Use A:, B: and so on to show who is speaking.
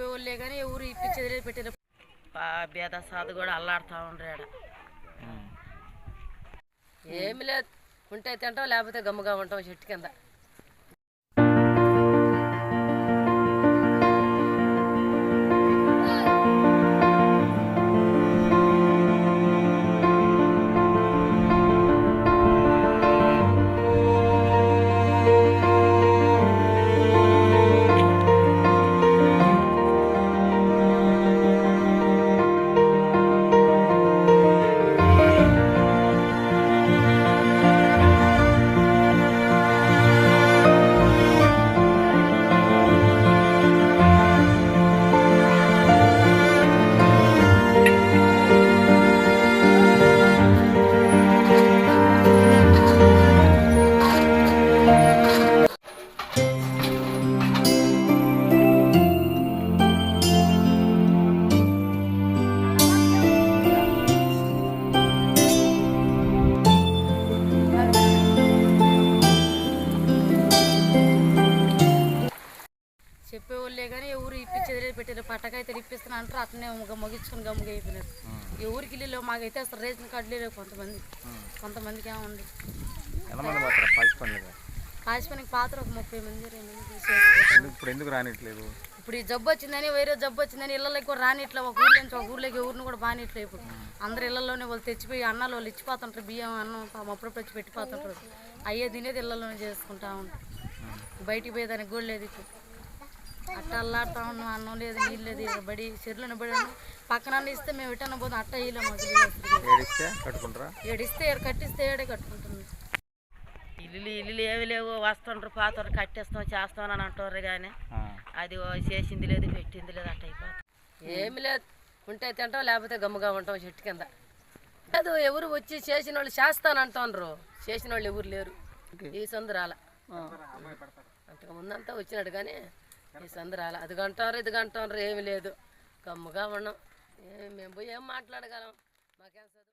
A: చెప్పేవాళ్ళే కానీ ఎవరు ఇప్పించేది పెట్టిన బేద సాధు కూడా అల్లాడుతూ ఉండరాడ. ఏమి లేదు, ఉంటే తింటాం లేకపోతే గమ్ముగా ఉంటాం చెట్టు కింద. చెప్పేవాళ్ళే కానీ ఎవరు ఇప్పించేది పెట్టిన పట్టకైతే ఇప్పిస్తున్నా అంటారు. అట్లనే మొగించుకుని గమ్ముగా అయిపోయినారు. ఎవరికి ఇల్లు మాకైతే అసలు రేషన్ కార్డులు లేవు. కొంతమందికి ఏముంది కాసి పనికి పాత్ర ఒక 30 మంది 20 మంది తీసేసుకుంటాం.
B: ఇప్పుడు ఎందుకు రానిట్లేదు?
A: ఇప్పుడు ఈ జబ్బు వచ్చిందని వేరే జబ్బు వచ్చిందని ఇళ్ళకి కూడా రానిట్లే. ఒక ఊర్లో నుంచి ఒక ఊర్లోకి ఎవరిని కూడా బానిట్లేదు. ఇప్పుడు అందరు ఇళ్లలోనే వాళ్ళు తెచ్చిపోయి అన్నాలు వాళ్ళు ఇచ్చిపోతుంటారు. బియ్యం అన్నం అప్పుడప్పుడు వచ్చి పెట్టిపోతుంటారు. అయ్యే తినేది ఇళ్లలోనే చేసుకుంటా ఉంటారు. బయటికి పోయేదానికి కూడా లేదు. ఇప్పుడు అట్ట అల్లాడుతూ ఉన్నాం. అన్నం లేదు, నీళ్ళు లేదు. బడి చెరువులను బడి పక్కన ఇస్తే మేము ఎట్టన్నా పోతాం. అట్ట ఇల్లు మాకు ఏడిస్తే కట్టిస్తే ఏడే కట్టుకుంటున్నాం. ఇల్లు ఏమి లేవు, వస్తుంటారు పాత్రలు కట్టేస్తాం చేస్తాం అని అంటారు. కానీ అది చేసింది లేదు పెట్టింది లేదు. అట్ట అయిపోతుంది. ఏమి లేదు, ఉంటే తింటాం లేకపోతే గమ్ముగా ఉంటాం చెట్టు కింద. లేదు, ఎవరు వచ్చి చేసిన వాళ్ళు చేస్తానంటారు. చేసిన వాళ్ళు ఎవరు లేరు. ఈ సందు రాల. అంతకు ముందంతా వచ్చినాడు కానీ ఈ సందు రాల. అది గంటారు ఏమి లేదు. గమ్ముగా ఉన్నాం. మేము పోయి ఏం మాట్లాడగలం? మాకేం